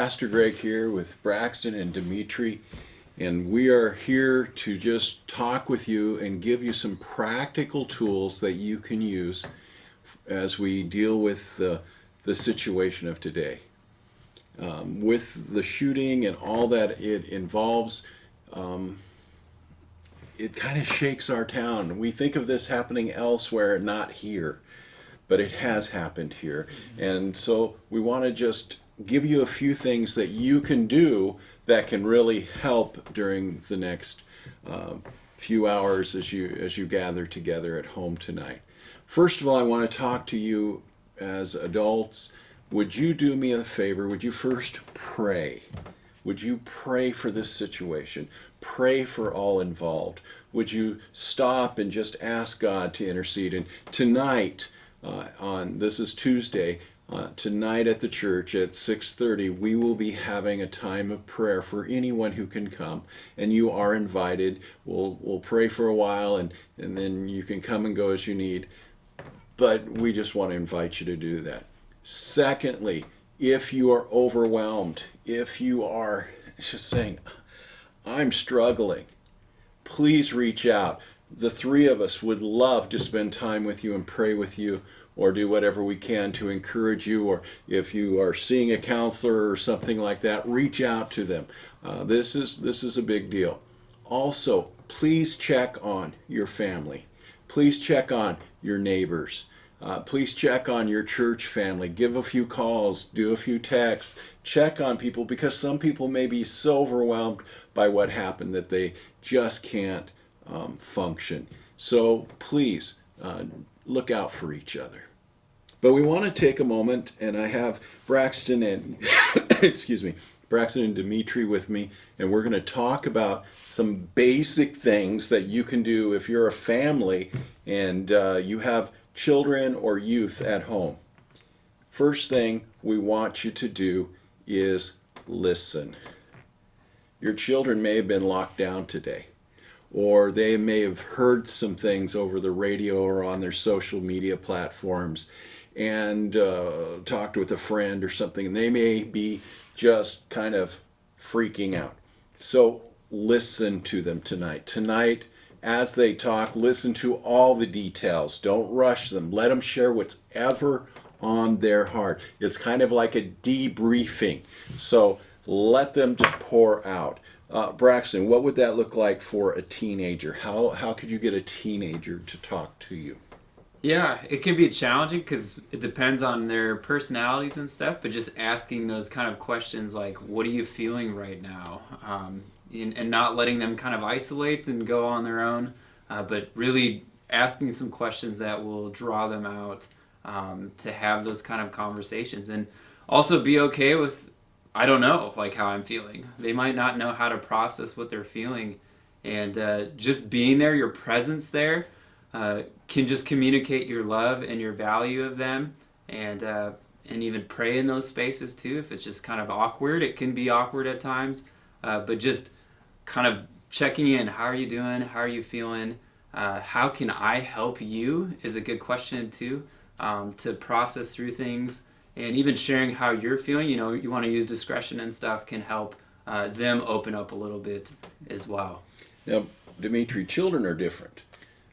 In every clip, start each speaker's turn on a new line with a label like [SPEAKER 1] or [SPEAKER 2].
[SPEAKER 1] Pastor Greg here with Braxton and Dimitri, and we are here to just talk with you and give you some practical tools that you can use as we deal with the situation of today. With the shooting and all that it involves, it kind of shakes our town. We think of this happening elsewhere, not here, but it has happened here. And so we want to just give you a few things that you can do that can really help during the next few hours as you gather together at home tonight. First of all, I want to talk to you as adults. Would you do me a favor? Would you first pray? Would you pray for this situation? Pray for all involved. Would you stop and just ask God to intercede? And tonight, this is Tuesday, tonight at the church at 6:30, we will be having a time of prayer for anyone who can come, and you are invited. We'll pray for a while, and then you can come and go as you need, but we just want to invite you to do that. Secondly, if you are overwhelmed, if you are just saying, I'm struggling, please reach out. The three of us would love to spend time with you and pray with you, or do whatever we can to encourage you, or if you are seeing a counselor or something like that, reach out to them. This is a big deal. Also, please check on your family. Please check on your neighbors. Please check on your church family. Give a few calls, do a few texts, check on people, because some people may be so overwhelmed by what happened that they just can't function. So please look out for each other. But we want to take a moment, and I have Braxton and Braxton and Dimitri with me, and we're going to talk about some basic things that you can do if you're a family and you have children or youth at home. First thing we want you to do is listen. Your children may have been locked down today, or they may have heard some things over the radio or on their social media platforms, and talked with a friend or something, and they may be just kind of freaking out. So listen to them tonight. Tonight, as they talk, listen to all the details. Don't rush them. Let them share what's ever on their heart. It's kind of like a debriefing. So let them just pour out. Braxton, what would that look like for a teenager? How could you get a teenager to talk to you?
[SPEAKER 2] Yeah, it can be challenging because it depends on their personalities and stuff, but just asking those kind of questions like, what are you feeling right now? And not letting them kind of isolate and go on their own, but really asking some questions that will draw them out to have those kind of conversations. And also be okay with, I don't know, like how I'm feeling. They might not know how to process what they're feeling. And just being there, your presence there, can just communicate your love and your value of them, and even pray in those spaces too. If it's just kind of awkward, it can be awkward at times, but just kind of checking in. How are you doing? How are you feeling? How can I help you is a good question too, to process through things, and even sharing how you're feeling. You want to use discretion and stuff can help them open up a little bit as well.
[SPEAKER 1] Now, Dimitri, children are different.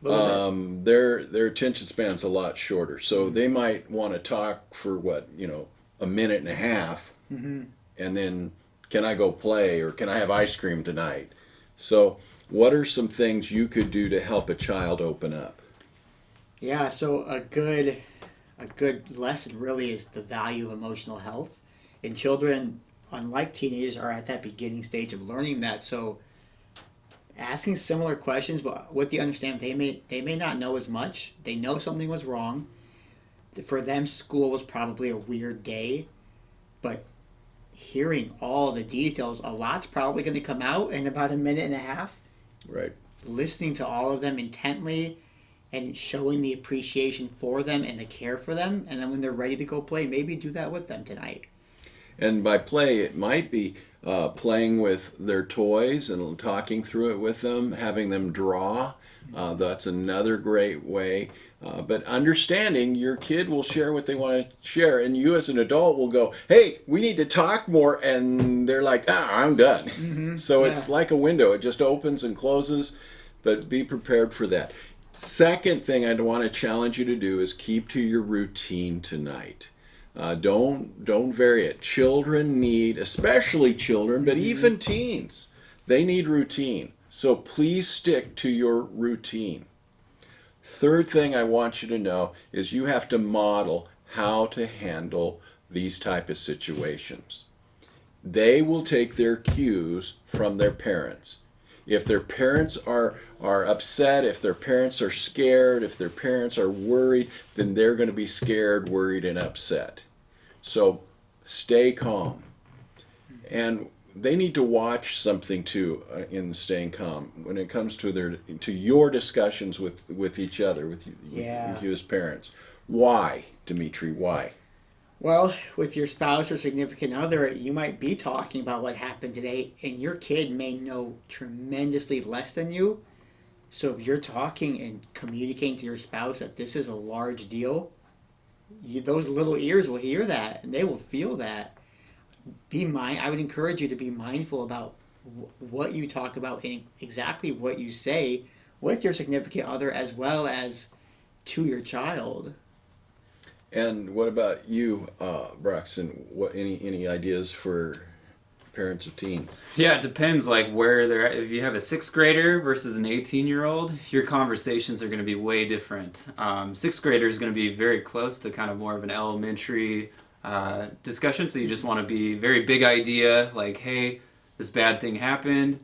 [SPEAKER 1] Their attention span's a lot shorter, so they might want to talk for a minute and a half, and then can I go play, or can I have ice cream tonight? So what are some things you could do to help a child open up?
[SPEAKER 3] Yeah, so a good lesson really is the value of emotional health. And children, unlike teenagers, are at that beginning stage of learning that. So asking similar questions, but with the understanding they may not know as much. They know something was wrong. For them, school was probably a weird day, but hearing all the details, a lot's probably going to come out in about a minute and a half.
[SPEAKER 1] Right.
[SPEAKER 3] Listening to all of them intently and showing the appreciation for them and the care for them, and then when they're ready to go play, maybe do that with them tonight.
[SPEAKER 1] And by play, it might be playing with their toys and talking through it with them, having them draw. That's another great way. But understanding your kid will share what they want to share, and you as an adult will go, "Hey, we need to talk more," and they're like, I'm done. So it's like a window; it just opens and closes. But be prepared for that. Second thing I'd want to challenge you to do is keep to your routine tonight. Don't vary it. Children need, especially children, but even teens, they need routine. So please stick to your routine. Third thing I want you to know is you have to model how to handle these type of situations. They will take their cues from their parents. If their parents are upset, if their parents are scared, if their parents are worried, then they're going to be scared, worried, and upset. So stay calm. And they need to watch something too in staying calm when it comes to your discussions with each other, with you as parents. Why, Dimitri? Why?
[SPEAKER 3] Well, with your spouse or significant other, you might be talking about what happened today, and your kid may know tremendously less than you. So if you're talking and communicating to your spouse that this is a large deal, those little ears will hear that, and they will feel that. I would encourage you to be mindful about what you talk about and exactly what you say with your significant other as well as to your child.
[SPEAKER 1] And what about you, Braxton? What any ideas for parents of teens?
[SPEAKER 2] Yeah, it depends like where they're at. If you have a 6th grader versus an 18-year-old, your conversations are going to be way different. 6th grader is going to be very close to kind of more of an elementary discussion, so you just want to be very big idea, like, hey, this bad thing happened,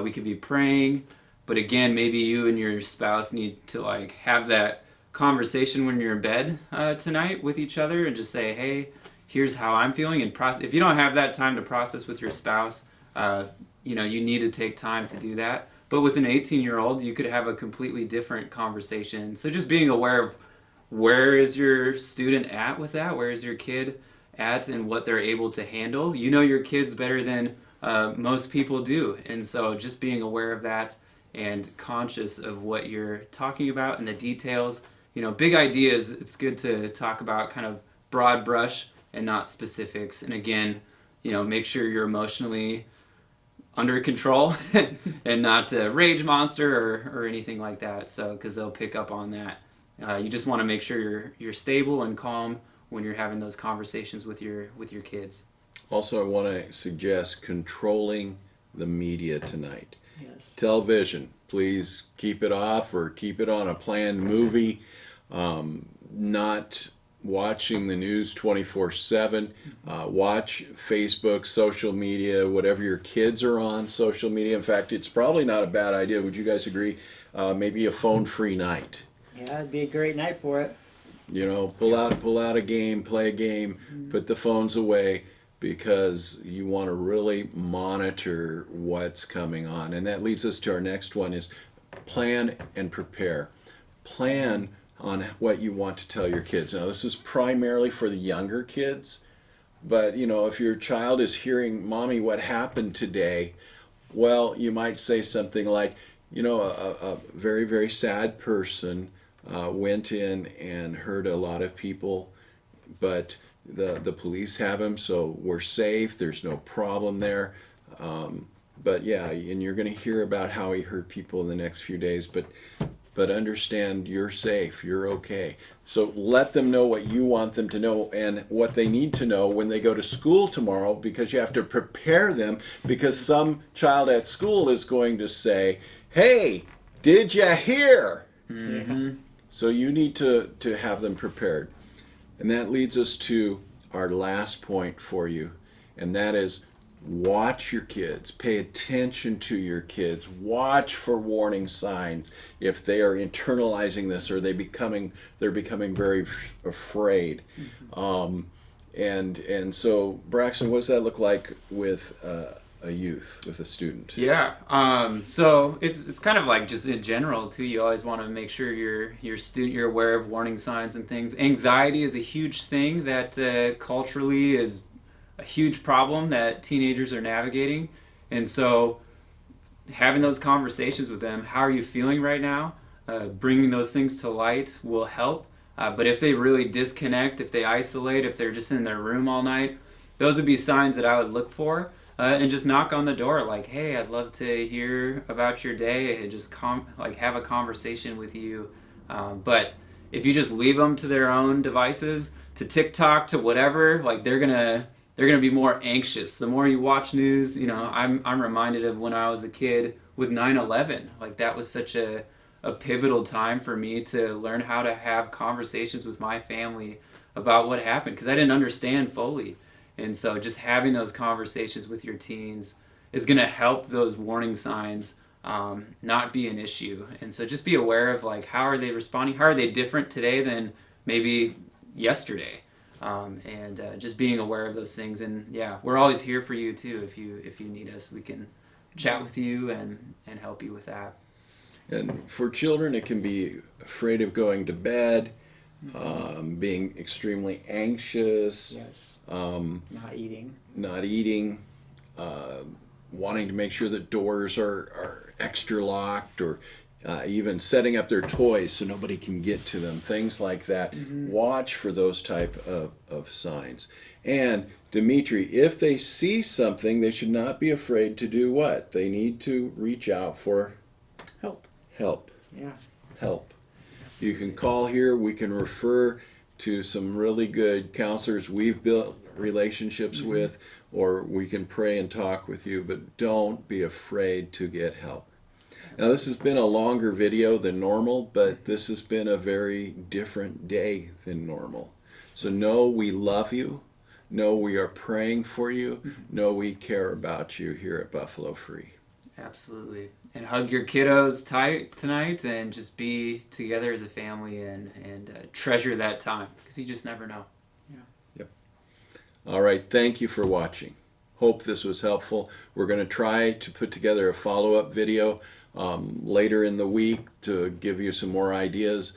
[SPEAKER 2] we could be praying, but again, maybe you and your spouse need to like have that conversation when you're in bed tonight with each other and just say, hey, here's how I'm feeling, and if you don't have that time to process with your spouse, you need to take time to do that. But with an 18-year-old, you could have a completely different conversation. So just being aware of where is your student at with that? Where is your kid at and what they're able to handle? You know your kids better than most people do. And so just being aware of that and conscious of what you're talking about and the details. Big ideas, it's good to talk about kind of broad brush and not specifics. And again, make sure you're emotionally under control and not a rage monster or anything like that. So, because they'll pick up on that. You just want to make sure you're stable and calm when you're having those conversations with your kids.
[SPEAKER 1] Also, I want to suggest controlling the media tonight.
[SPEAKER 3] Yes.
[SPEAKER 1] Television, please keep it off or keep it on a planned movie. Not watching the news 24/7. Watch Facebook, social media, whatever your kids are on social media. In fact, it's probably not a bad idea. Would you guys agree? Maybe a phone-free night.
[SPEAKER 3] Yeah, it'd be a great night for it.
[SPEAKER 1] Pull out a game, play a game, put the phones away, because you want to really monitor what's coming on. And that leads us to our next one is plan and prepare. Plan on what you want to tell your kids. Now, this is primarily for the younger kids, but if your child is hearing, "Mommy, what happened today?" Well, you might say something like, a very, very sad person went in and hurt a lot of people, but the police have him, so we're safe. There's no problem there. But yeah, and you're going to hear about how he hurt people in the next few days, but understand you're safe, you're okay. So let them know what you want them to know and what they need to know when they go to school tomorrow, because you have to prepare them, because some child at school is going to say, "Hey, did you hear?"
[SPEAKER 3] Mm-hmm.
[SPEAKER 1] So you need to have them prepared. And that leads us to our last point for you, and that is watch your kids. Pay attention to your kids. Watch for warning signs if they are internalizing this or they're becoming very afraid. And so, Braxton, what does that look like with a youth, with a student?
[SPEAKER 2] Yeah. So it's kind of like just in general too. You always want to make sure your student, you're aware of warning signs and things. Anxiety is a huge thing that culturally is a huge problem that teenagers are navigating. And so having those conversations with them, how are you feeling right now? bringing those things to light will help. But if they really disconnect, if they isolate, if they're just in their room all night, those would be signs that I would look for. And just knock on the door like, hey, I'd love to hear about your day and just have a conversation with you. But if you just leave them to their own devices, to TikTok, to whatever, like they're gonna be more anxious. The more you watch news, I'm reminded of when I was a kid with 9/11. Like that was such a pivotal time for me to learn how to have conversations with my family about what happened because I didn't understand fully. And so just having those conversations with your teens is going to help those warning signs not be an issue. And so just be aware of like, how are they responding? How are they different today than maybe yesterday? And just being aware of those things. And yeah, we're always here for you too. If you need us, we can chat with you and help you with that.
[SPEAKER 1] And for children, it can be afraid of going to bed, being extremely anxious,
[SPEAKER 3] Yes. Not eating,
[SPEAKER 1] wanting to make sure that doors are extra locked, or even setting up their toys so nobody can get to them, things like that. Watch for those type of signs. And Dimitri, if they see something, they should not be afraid to do what? They need to reach out for help.
[SPEAKER 3] Yeah.
[SPEAKER 1] Help. You can call here. We can refer to some really good counselors we've built relationships with, or we can pray and talk with you, but don't be afraid to get help. Now, this has been a longer video than normal, but this has been a very different day than normal. So know we love you. Know we are praying for you. Know we care about you here at Buffalo Free.
[SPEAKER 2] Absolutely. And hug your kiddos tight tonight and just be together as a family and treasure that time because you just never know.
[SPEAKER 1] Yep. All right. Thank you for watching. Hope this was helpful. We're going to try to put together a follow-up video later in the week to give you some more ideas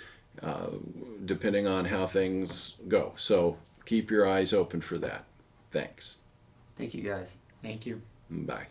[SPEAKER 1] depending on how things go. So keep your eyes open for that. Thanks.
[SPEAKER 2] Thank you, guys.
[SPEAKER 3] Thank you.
[SPEAKER 1] Bye.